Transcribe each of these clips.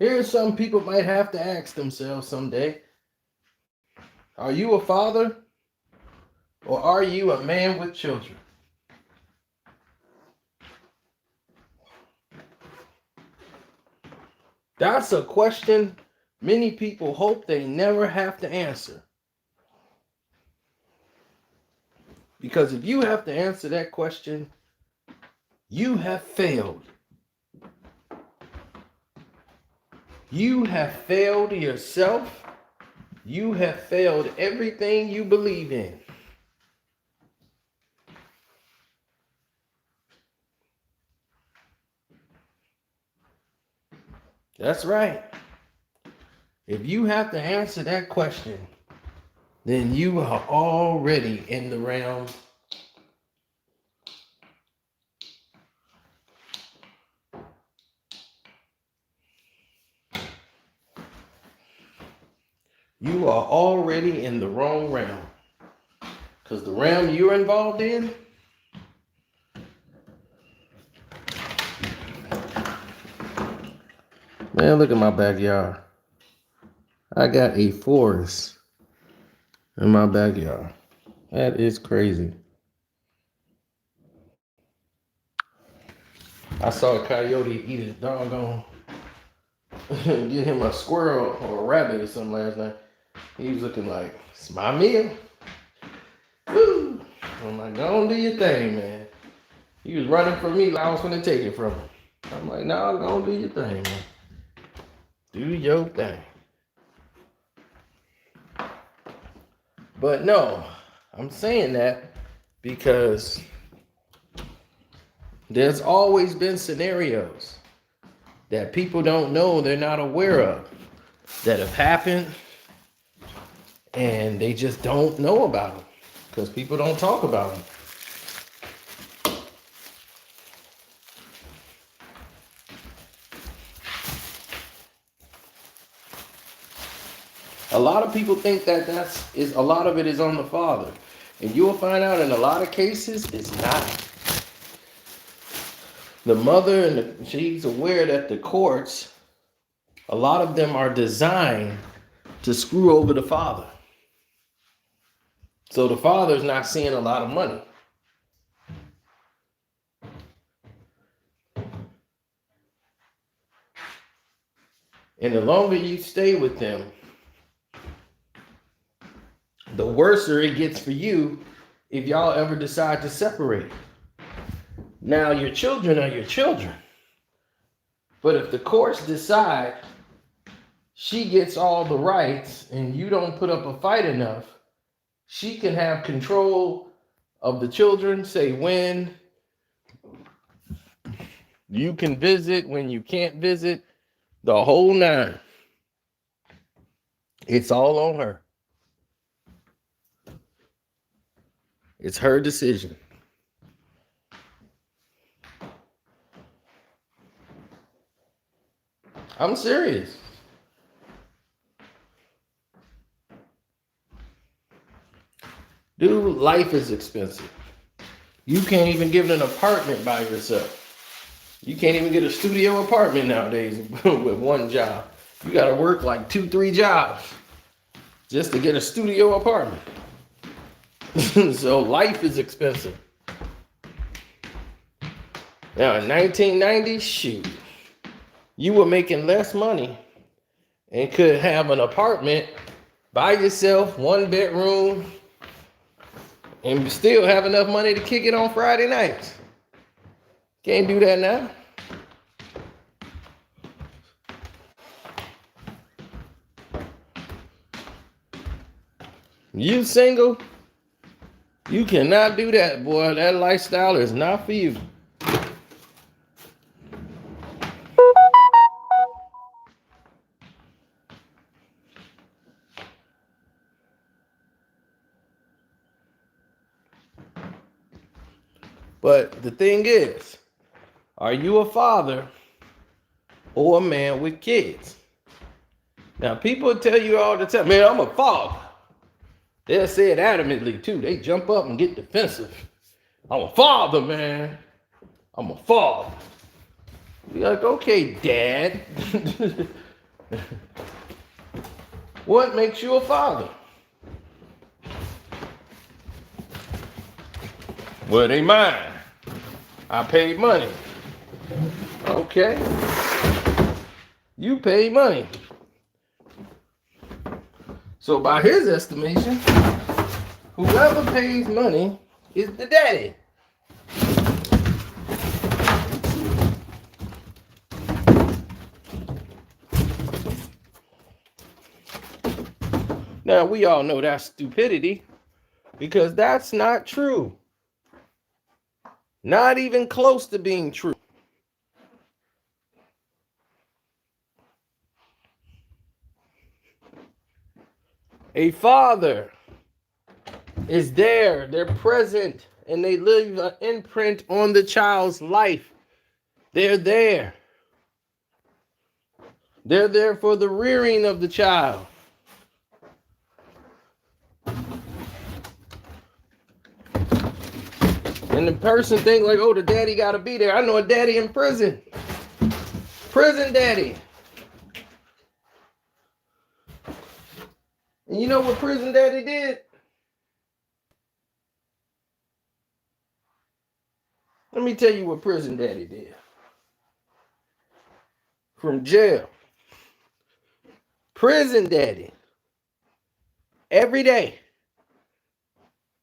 Here's something people might have to ask themselves someday. Are you a father or are you a man with children? That's a question many people hope they never have to answer. Because if you have to answer that question, you have failed. You have failed yourself. You have failed everything you believe in. That's right. If you have to answer that question, then you are already in the realm you are already in the wrong realm. Because the realm you're involved in, man, look at my backyard. I got a forest in my backyard. That is crazy. I saw a coyote eat a doggone, get him a squirrel or a rabbit or something last night. He was looking like, it's my meal. Woo! I'm like, go on, do your thing, man. He was running from me like I was going to take it from him. I'm like, no, go on, do your thing, man. Do your thing. But no, I'm saying that because there's always been scenarios that people don't know, they're not aware of, that have happened, and they just don't know about them because people don't talk about them. A lot of people think that a lot of it is on the father, and you'll find out in a lot of cases it's not. The mother and she's aware that the courts, a lot of them are designed to screw over the father. So the father's not seeing a lot of money. And the longer you stay with them, the worser it gets for you if y'all ever decide to separate. Now, your children are your children. But if the courts decide she gets all the rights and you don't put up a fight enough, she can have control of the children, say when you can visit, when you can't visit, the whole nine. It's all on her. It's her decision. I'm serious. Dude, life is expensive. You can't even get an apartment by yourself. You can't even get a studio apartment nowadays with one job. You got to work like 2-3 jobs just to get a studio apartment. So life is expensive. Now in 1990, shoot, you were making less money and could have an apartment by yourself, 1 bedroom, and still have enough money to kick it on Friday nights. Can't do that now. You single? You cannot do that, boy. That lifestyle is not for you. But the thing is, are you a father or a man with kids? Now, people tell you all the time, man, I'm a father. They'll say it adamantly, too. They jump up and get defensive. I'm a father, man. I'm a father. You're like, okay, dad. What makes you a father? Well, they mine. I paid money. Okay. You paid money. So by his estimation, whoever pays money is the daddy. Now, we all know that's stupidity because that's not true. Not even close to being true. A father is there, they're present, and they leave an imprint on the child's life. They're there. They're there for the rearing of the child. And the person think like, oh, the daddy got to be there. I know a daddy in prison. Prison daddy. And you know what prison daddy did? Let me tell you what prison daddy did. From jail. Prison daddy. Every day.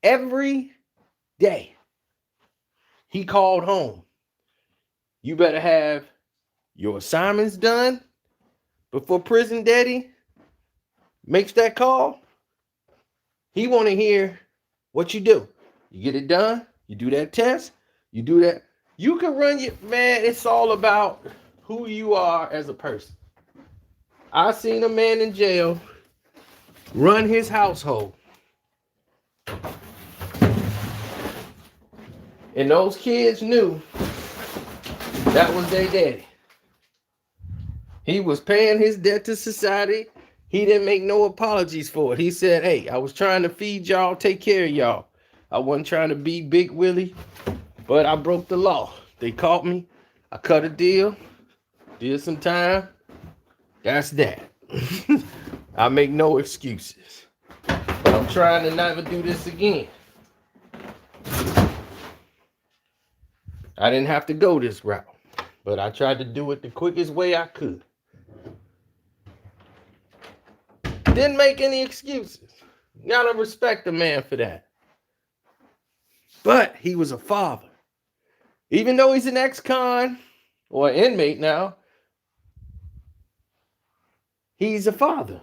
Every day. He called home. You better have your assignments done before prison daddy makes that call. He want to hear what you do. You get it done. You do that test. You do that. You can run your, man, it's all about who you are as a person. I seen a man in jail run his household. And those kids knew that was their daddy. He was paying his debt to society. He didn't make no apologies for it. He said, hey, I was trying to feed y'all, take care of y'all. I wasn't trying to be Big Willie, but I broke the law. They caught me. I cut a deal, did some time. That's that. I make no excuses. But I'm trying to never do this again. I didn't have to go this route, but I tried to do it the quickest way I could. Didn't make any excuses. Gotta respect the man for that. But he was a father. Even though he's an ex-con or an inmate now, he's a father.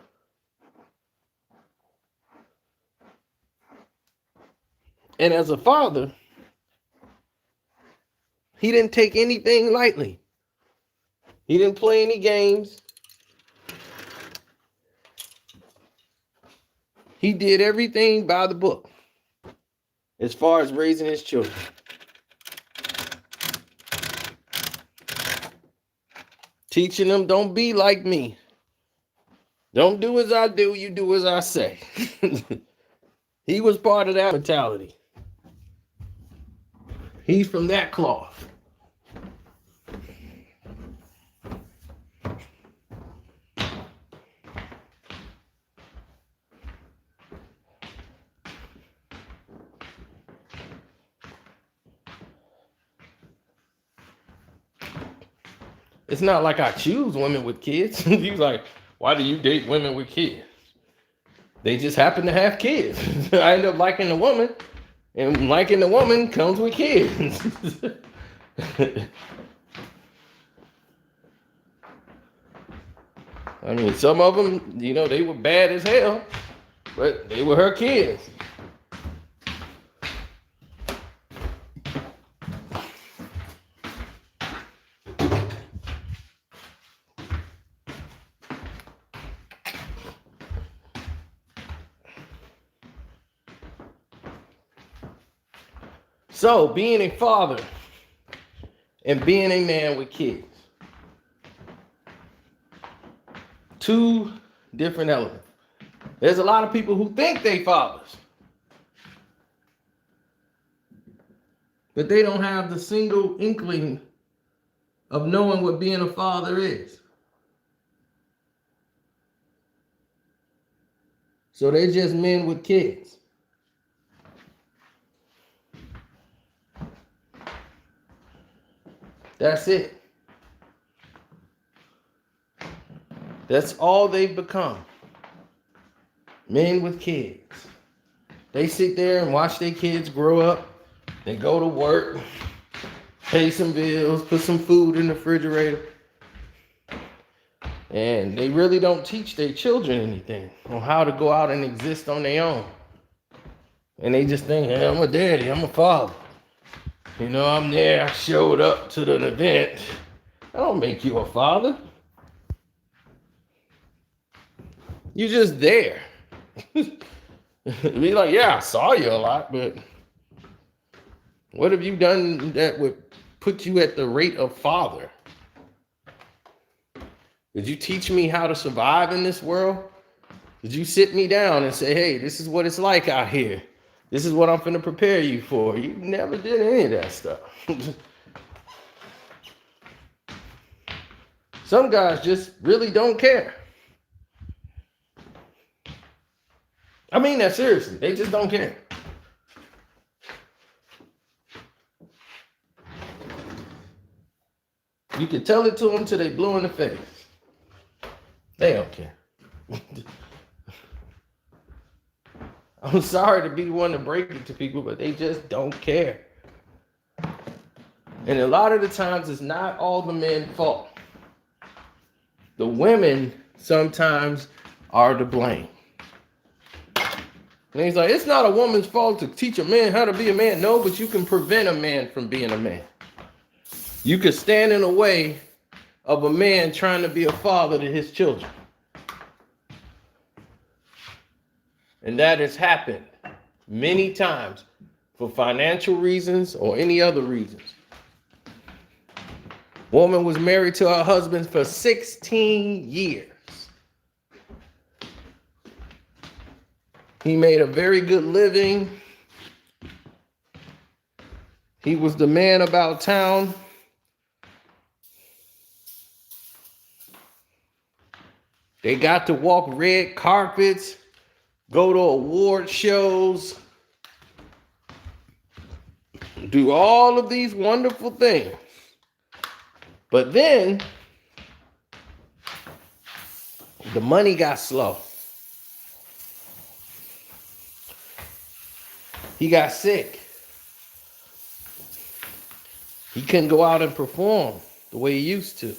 And as a father, he didn't take anything lightly. He didn't play any games. He did everything by the book as far as raising his children. Teaching them, don't be like me. Don't do as I do, you do as I say. He was part of that mentality. He's from that cloth. It's not like I choose women with kids. He's like, why do you date women with kids? They just happen to have kids. I end up liking the woman, and liking the woman comes with kids. I mean, some of them, you know, they were bad as hell, but they were her kids. So, being a father and being a man with kids, two different elements. There's a lot of people who think they fathers, but they don't have the single inkling of knowing what being a father is. So they're just men with kids. That's it. That's all they've become. Men with kids. They sit there and watch their kids grow up. They go to work, pay some bills, put some food in the refrigerator. And they really don't teach their children anything on how to go out and exist on their own. And they just think, hey, I'm a daddy, I'm a father. You know, I'm there, I showed up to the event. I don't make you a father. You're just there. Be like, yeah, I saw you a lot, but what have you done that would put you at the rate of father? Did you teach me how to survive in this world? Did you sit me down and say, hey, this is what it's like out here. This is what I'm finna prepare you for. You never did any of that stuff. Some guys just really don't care. I mean that seriously. They just don't care. You can tell it to them till they blue in the face. They don't care. I'm sorry to be the one to break it to people, but they just don't care. And a lot of the times, it's not all the men's fault. The women sometimes are to blame. And he's like, it's not a woman's fault to teach a man how to be a man. No, but you can prevent a man from being a man. You could stand in the way of a man trying to be a father to his children. And that has happened many times for financial reasons or any other reasons. Woman was married to her husband for 16 years. He made a very good living. He was the man about town. They got to walk red carpets, go to award shows, do all of these wonderful things. But then the money got slow. He got sick. He couldn't go out and perform the way he used to.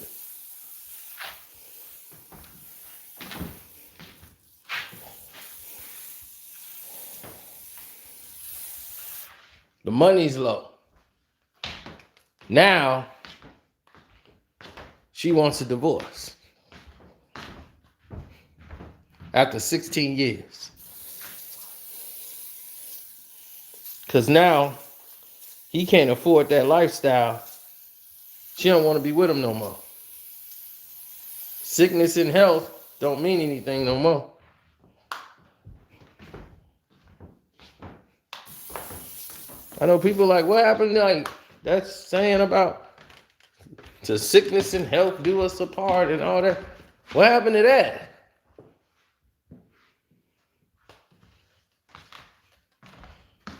The money's low. Now, she wants a divorce. After 16 years. Because now, he can't afford that lifestyle. She don't want to be with him no more. Sickness and health don't mean anything no more. I know people like, what happened? Like, that's saying about to sickness and health do us apart and all that. What happened to that?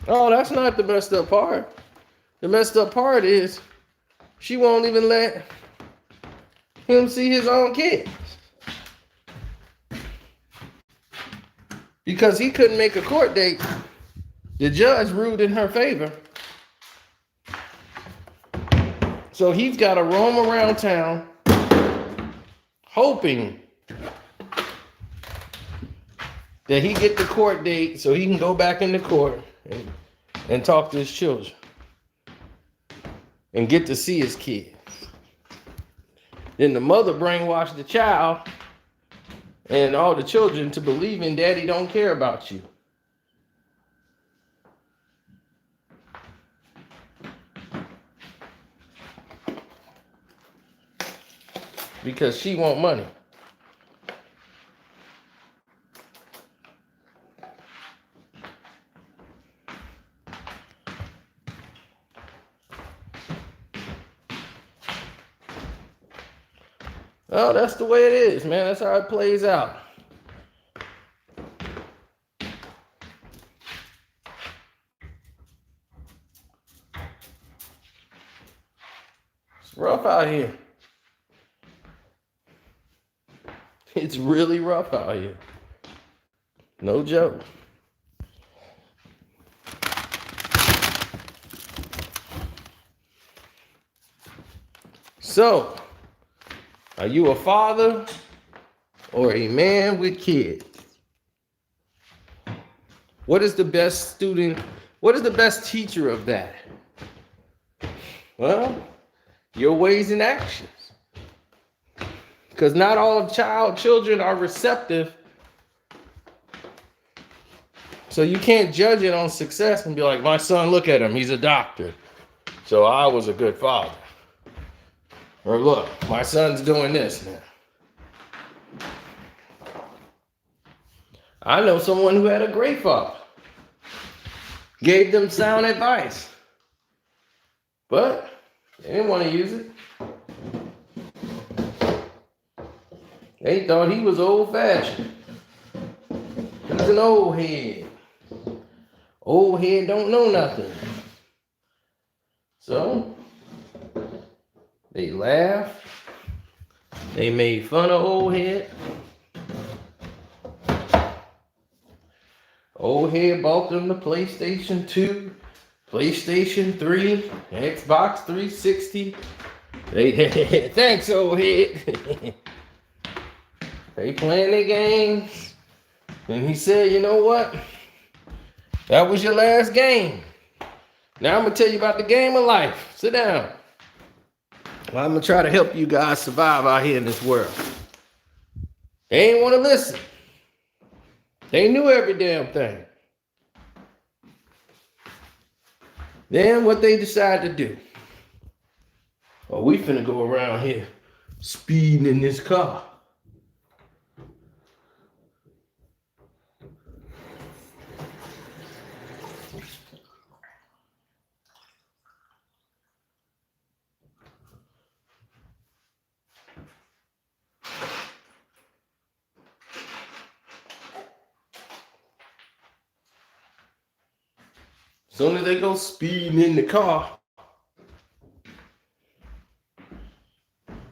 Oh, that's not the messed up part. The messed up part is she won't even let him see his own kids. Because he couldn't make a court date. The judge ruled in her favor. So he's got to roam around town hoping that he get the court date so he can go back into court and talk to his children and get to see his kids. Then the mother brainwashed the child and all the children to believing daddy don't care about you. Because she want money. Oh, that's the way it is, man. That's how it plays out. rough out here. It's really rough out here. No joke. So, are you a father or a man with kids? What is the best student? What is the best teacher of that? Well, your ways and actions. Because not all children are receptive. So you can't judge it on success and be like, my son, look at him, he's a doctor, so I was a good father. Or look, my son's doing this now. I know someone who had a great father. Gave them sound advice. But they didn't want to use it. They thought he was old-fashioned. He's an old head. Old head don't know nothing. So they laughed. They made fun of old head. Old head bought them the PlayStation 2, PlayStation 3, Xbox 360. Thanks, old head. They playing their games. And he said, you know what? That was your last game. Now I'm going to tell you about the game of life. Sit down. Well, I'm going to try to help you guys survive out here in this world. They ain't want to listen. They knew every damn thing. Then what they decided to do? Oh, we finna go around here speeding in this car. Soon as they go speeding in the car,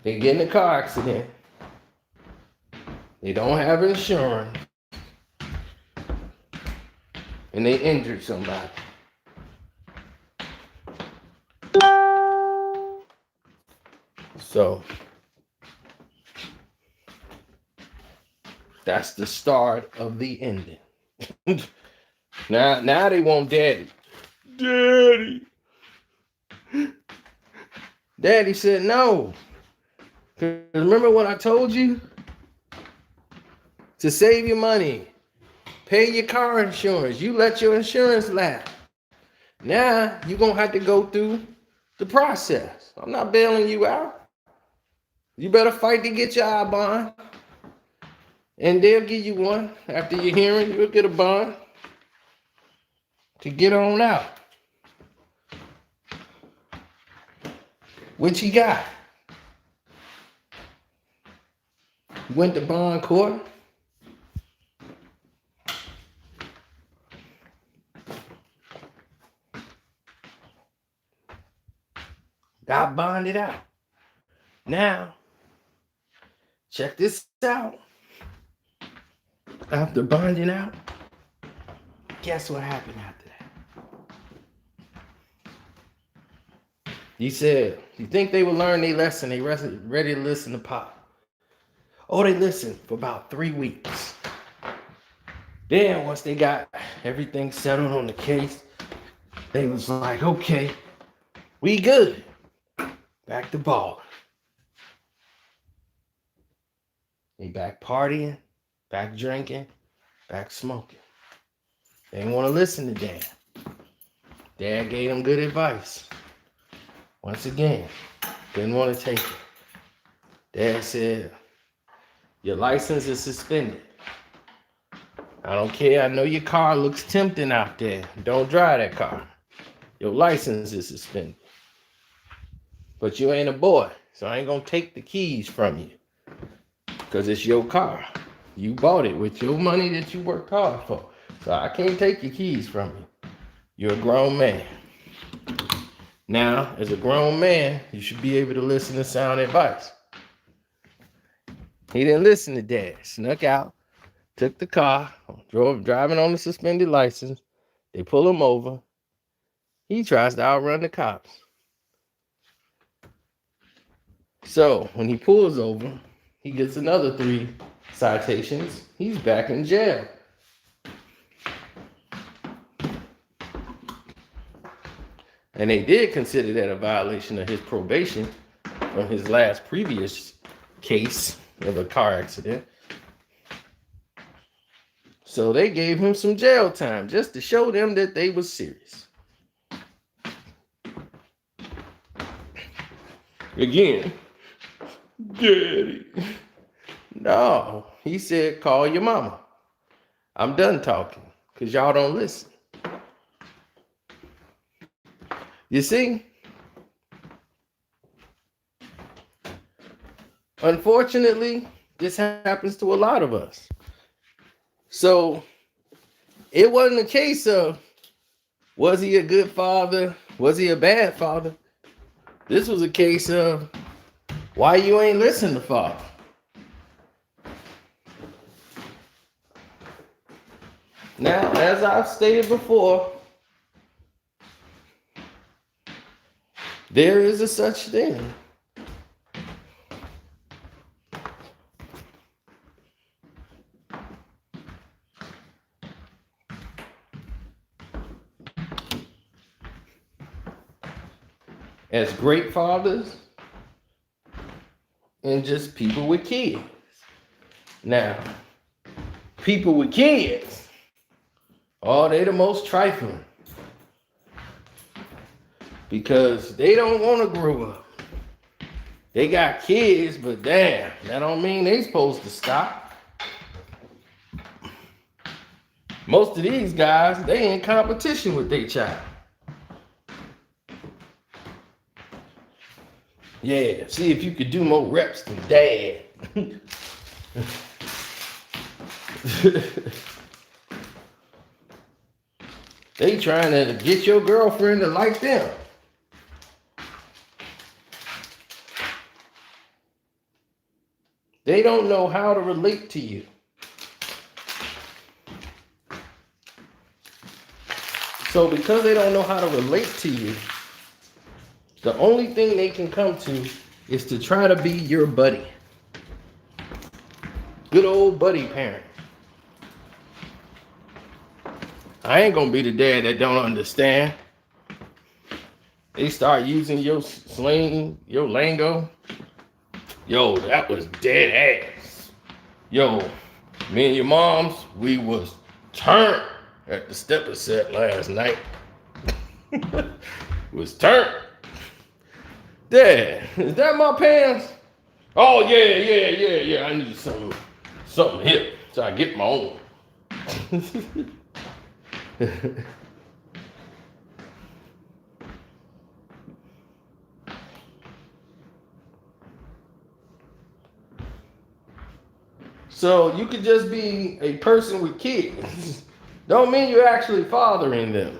they get in a car accident. They don't have insurance. And they injured somebody. So that's the start of the ending. Now they want daddy. Daddy said no. Because remember what I told you? To save your money, pay your car insurance. You let your insurance lapse. Now you're going to have to go through the process. I'm not bailing you out. You better fight to get your eye bond. And they'll give you one. After your hearing, you'll get a bond to get on out. What you got? Went to bond court. Got bonded out. Now, check this out. After bonding out, guess what happened after that? He said, you think they would learn their lesson? They ready to listen to Pop. Oh, they listened for about 3 weeks. Then once they got everything settled on the case, they was like, okay, we good. Back to ball. They back partying, back drinking, back smoking. They didn't want to listen to Dad. Dad gave them good advice. Once again, didn't want to take it. Dad said, your license is suspended. I don't care. I know your car looks tempting out there. Don't drive that car. Your license is suspended. But you ain't a boy, so I ain't going to take the keys from you. Because it's your car. You bought it with your money that you worked hard for. So I can't take your keys from you. You're a grown man. Now, as a grown man, you should be able to listen to sound advice. He didn't listen to dad. Snuck out, took the car, driving on the suspended license. They pull him over. He tries to outrun the cops. So when he pulls over, he gets another 3 citations. He's back in jail. And they did consider that a violation of his probation from his previous case of a car accident. So they gave him some jail time just to show them that they was serious. Again, Daddy. No, he said, call your mama. I'm done talking because y'all don't listen. You see? Unfortunately, this happens to a lot of us. So it wasn't a case of, was he a good father? Was he a bad father? This was a case of, why you ain't listen to father? Now, as I've stated before, there is a such thing as great fathers and just people with kids. Now, people with kids, they the most trifling because they don't want to grow up. They got kids, but damn, that don't mean they supposed to stop. Most of these guys, they in competition with their child. Yeah, see if you could do more reps than dad. They trying to get your girlfriend to like them. They don't know how to relate to you. So because they don't know how to relate to you, the only thing they can come to is to try to be your buddy. Good old buddy parent. I ain't gonna be the dad that don't understand. They start using your slang, your lingo. Yo, that was dead ass. Yo, me and your moms, we was turned at the stepper set last night. Was turned. Dad, is that my pants? Oh yeah. I need something hip so I get my own. So you could just be a person with kids. Don't mean you're actually fathering them.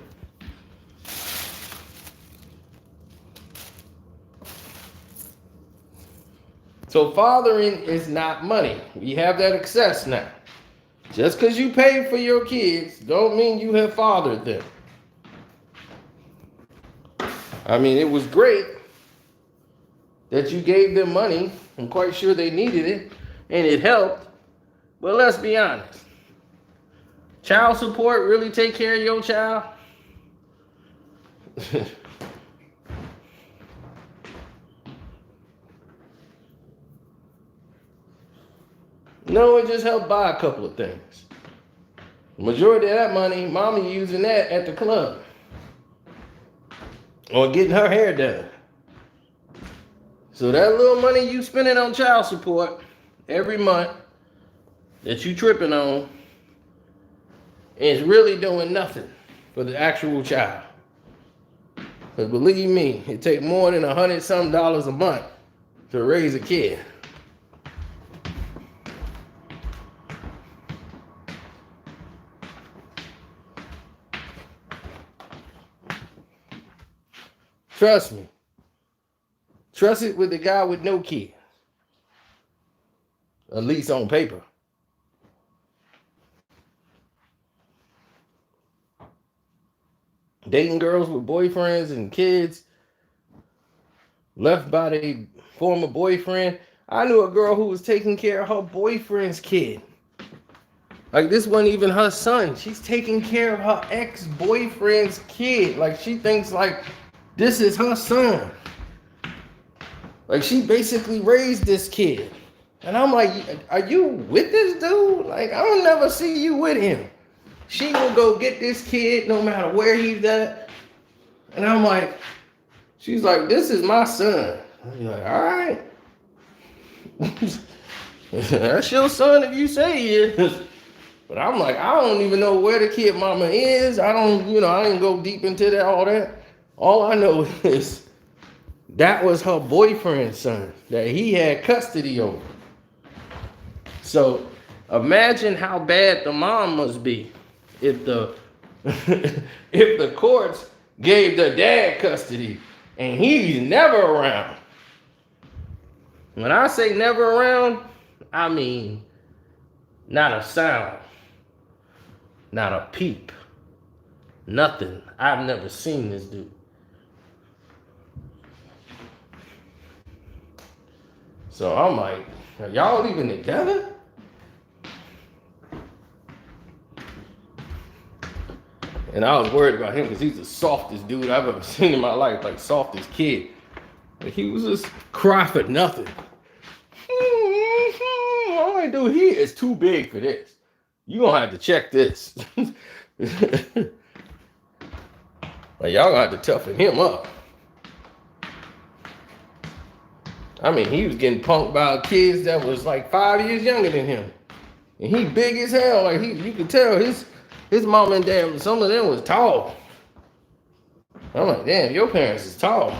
So fathering is not money. We have that access now. Just because you pay for your kids don't mean you have fathered them. I mean, it was great that you gave them money. I'm quite sure they needed it and it helped. But let's be honest. Child support really take care of your child? No, it just helped buy a couple of things. The majority of that money, mommy using that at the club. Or getting her hair done. So that little money you spending on child support every month that you tripping on is really doing nothing for the actual child. Because believe me, it takes more than $100-something a month to raise a kid. Trust me. Trust it with the guy with no kid. At least on paper. Dating girls with boyfriends and kids left by their former boyfriend. I knew a girl who was taking care of her boyfriend's kid. Like, this wasn't even her son. She's taking care of her ex-boyfriend's kid. Like, she thinks like this is her son. Like, she basically raised this kid. And I'm like, are you with this dude? Like, I don't never see you with him. She will go get this kid no matter where he's at. And I'm like, she's like, this is my son. I'm like, all right. That's your son if you say he is. But I'm like, I don't even know where the kid mama is. I didn't go deep into that, all that. All I know is that was her boyfriend's son that he had custody over. So imagine how bad the mom must be if the if the courts gave the dad custody and he's never around. When I say never around, I mean not a sound, not a peep, nothing. I've never seen this dude. So I'm like, are y'all even together? And I was worried about him because he's the softest dude I've ever seen in my life, like softest kid. Like, he was just cry for nothing. I'm like, dude, he is too big for this. You gonna have to check this. Like, y'all gonna have to toughen him up. I mean, he was getting punked by kids that was like 5 years younger than him. And he big as hell. Like, you could tell his mom and dad, some of them was tall. I'm like, damn, your parents is tall.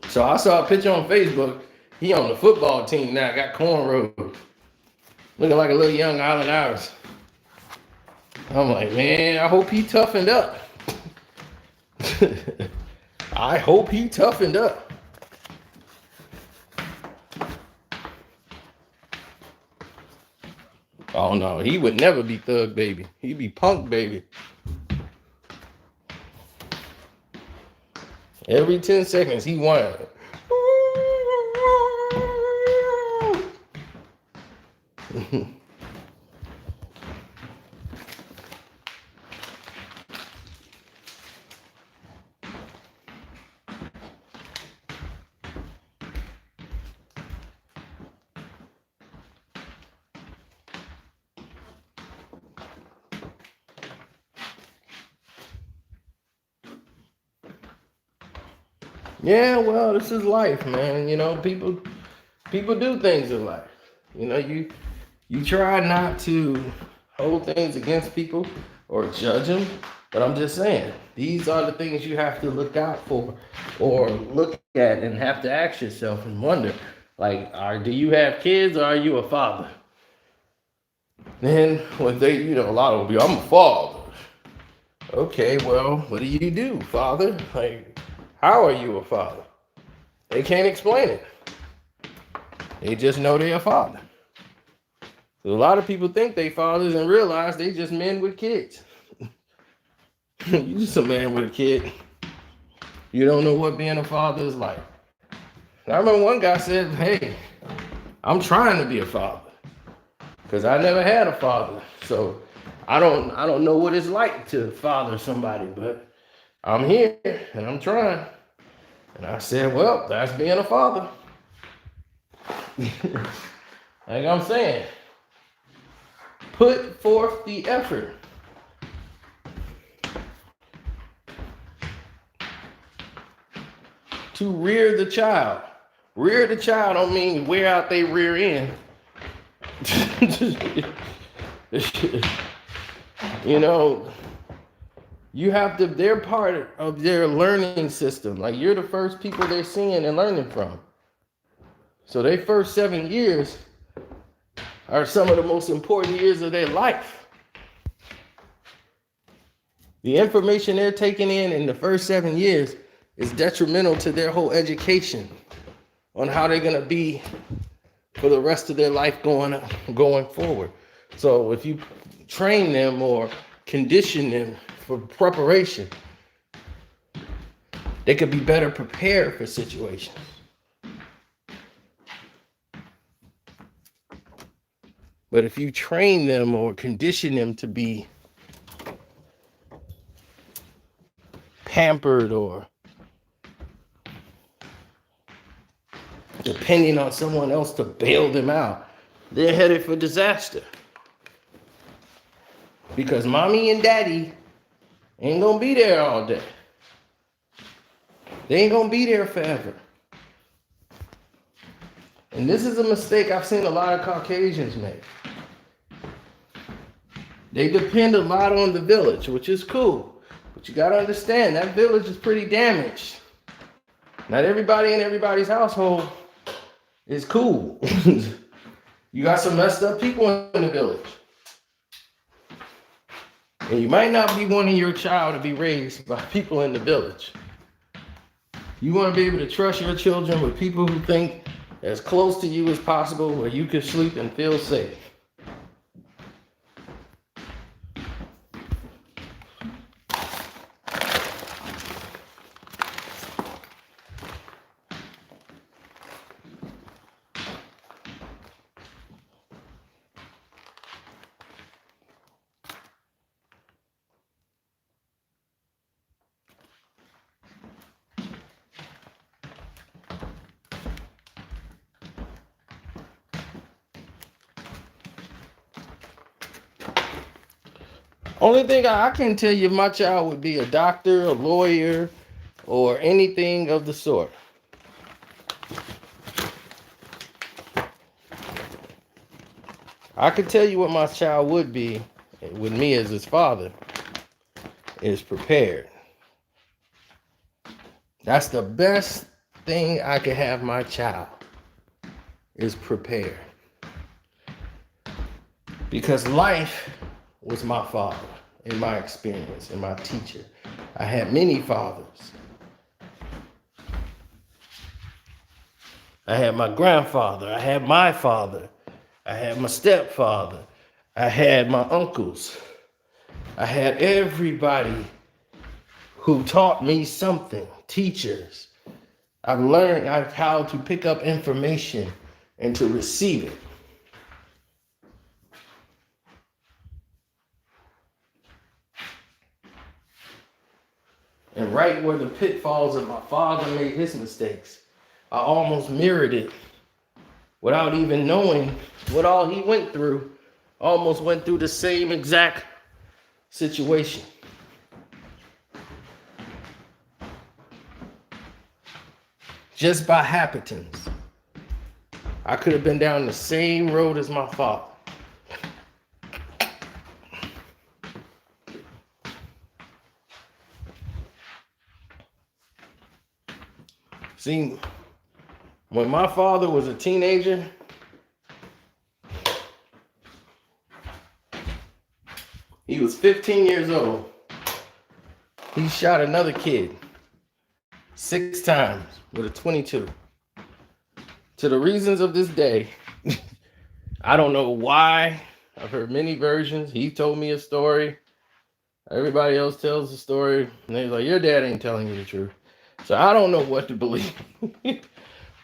So I saw a picture on Facebook. He on the football team now, got cornrows. Looking like a little young Allen Iverson. I'm like, man, I hope he toughened up. I hope he toughened up. Oh no, he would never be Thug Baby. He'd be Punk Baby. Every 10 seconds he whined. Yeah, well, this is life, man. You know, people do things in life. You know, you try not to hold things against people or judge them, but I'm just saying, these are the things you have to look out for or look at and have to ask yourself and wonder, like, do you have kids or are you a father? Then when a lot of them be, I'm a father. Okay, well, what do you do, father? Like, how are you a father? They can't explain it. They just know they're a father. So a lot of people think they fathers and realize they just men with kids. You just a man with a kid. You don't know what being a father is like. I remember one guy said, hey, I'm trying to be a father because I never had a father. So I don't know what it's like to father somebody, but I'm here and I'm trying. And I said, well, that's being a father. Like I'm saying, put forth the effort. To rear the child. Rear the child don't mean wear out their rear end. You know, they're part of their learning system. Like, you're the first people they're seeing and learning from. So their first 7 years are some of the most important years of their life. The information they're taking in the first 7 years is detrimental to their whole education on how they're going to be for the rest of their life going forward. So if you train them or condition them for preparation, they could be better prepared for situations. But if you train them or condition them to be pampered or depending on someone else to bail them out, they're headed for disaster. Because mommy and daddy ain't gonna be there all day. They ain't gonna be there forever. And this is a mistake I've seen a lot of Caucasians make. They depend a lot on the village, which is cool. But you gotta understand, that village is pretty damaged. Not everybody in everybody's household is cool. You got some messed up people in the village. And you might not be wanting your child to be raised by people in the village. You want to be able to trust your children with people who think as close to you as possible where you can sleep and feel safe. Only thing I can tell you, my child would be a doctor, a lawyer, or anything of the sort. I can tell you what my child would be with me as his father is prepared. That's the best thing I could have my child is prepared. Because life was my father in my experience and my teacher. I had many fathers. I had my grandfather. I had my father. I had my stepfather. I had my uncles. I had everybody who taught me something, teachers. I've learned how to pick up information and to receive it. And right where the pitfalls of my father made his mistakes, I almost mirrored it without even knowing what all he went through. Almost went through the same exact situation. Just by happenstance. I could have been down the same road as my father. See, when my father was a teenager, he was 15 years old. He shot another kid 6 times with a .22. To the reasons of this day, I don't know why. I've heard many versions. He told me a story. Everybody else tells the story. And they're like, your dad ain't telling you the truth. So I don't know what to believe.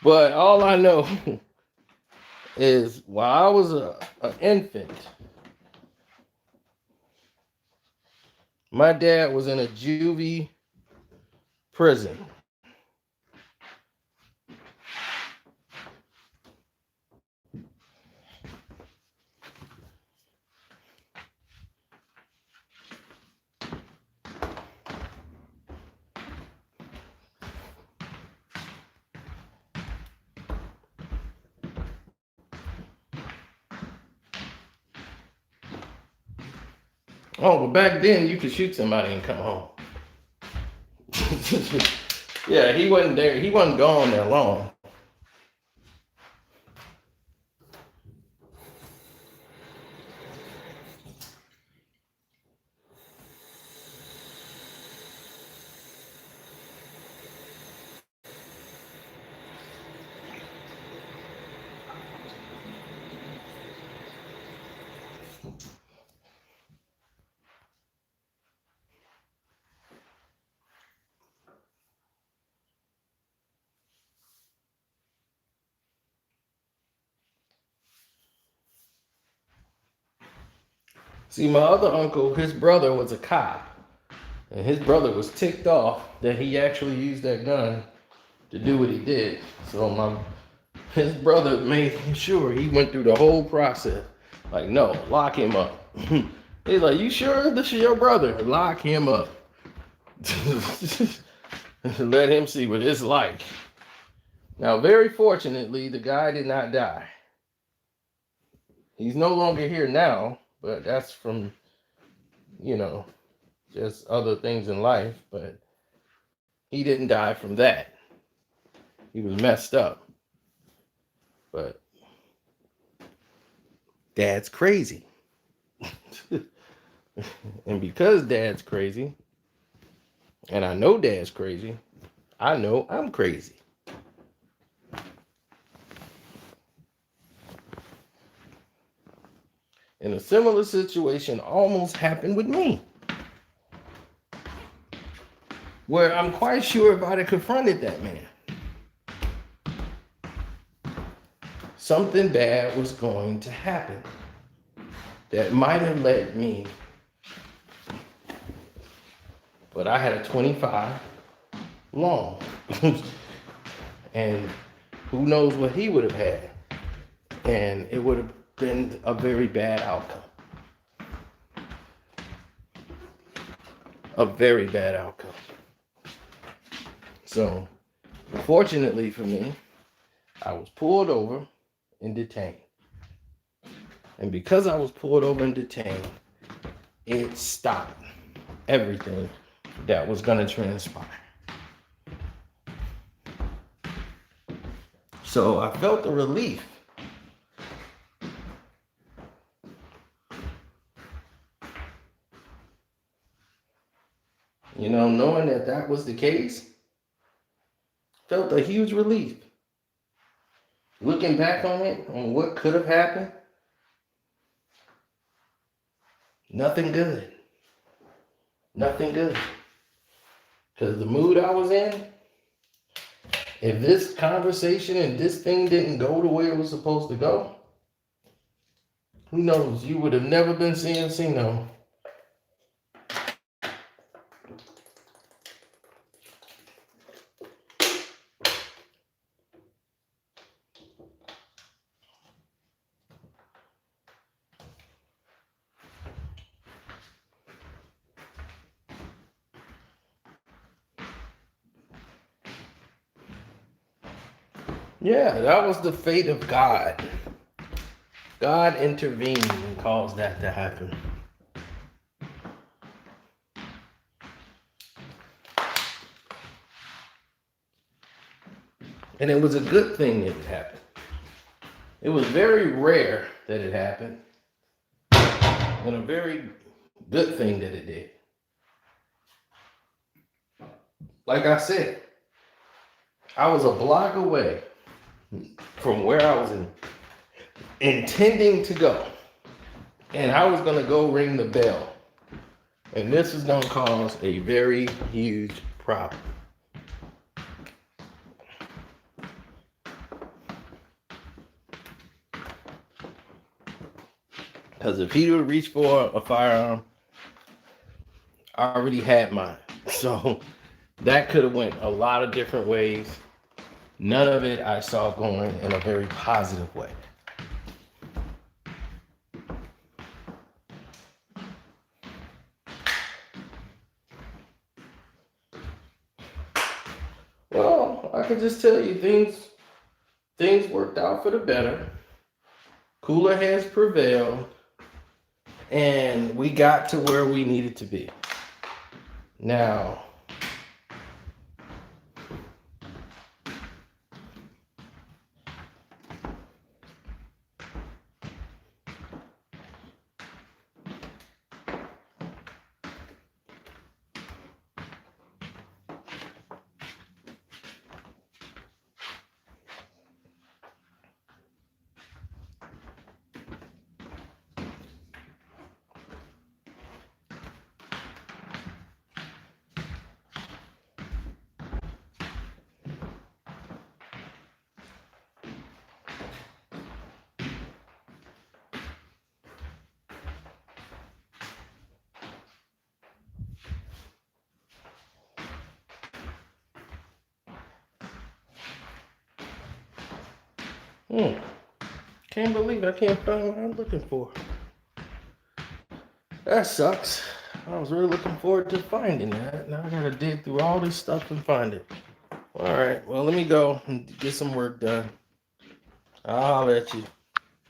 But all I know is while I was an infant, my dad was in a juvie prison. Oh, but back then you could shoot somebody and come home. Yeah, he wasn't there. He wasn't gone that long. See, my other uncle, his brother was a cop. And his brother was ticked off that he actually used that gun to do what he did. So his brother made sure he went through the whole process. Like, no, lock him up. He's like, you sure this is your brother? Lock him up. Let him see what it's like. Now, very fortunately, the guy did not die. He's no longer here now, but that's from, just other things in life. But he didn't die from that. He was messed up. But Dad's crazy. And because Dad's crazy, and I know Dad's crazy, I know I'm crazy. And a similar situation almost happened with me, where I'm quite sure if I'd have confronted that man, something bad was going to happen that might have led me. But I had a 25 long. And who knows what he would have had. And it would have been a very bad outcome. A very bad outcome. So, fortunately for me, I was pulled over and detained. And because I was pulled over and detained, it stopped everything that was going to transpire. So I felt the relief. Knowing that that was the case, felt a huge relief. Looking back on it, on what could have happened, nothing good. Nothing good. Because the mood I was in, if this conversation and this thing didn't go the way it was supposed to go, who knows? You would have never been seeing Cino. Yeah, that was the fate of God. God intervened and caused that to happen. And it was a good thing that it happened. It was very rare that it happened, and a very good thing that it did. Like I said, I was a block away from where I was intending to go. And I was going to go ring the bell. And this is going to cause a very huge problem. Because if he would reach for a firearm, I already had mine. So that could have went a lot of different ways. None of it I saw going in a very positive way. Well, I can just tell you things worked out for the better. Cooler heads prevailed, and we got to where we needed to be. Now, Hmm. Can't believe I can't find what I'm looking for. That sucks. I was really looking forward to finding that. Now I gotta dig through all this stuff and find it. All right, well, let me go and get some work done. I'll holler at you.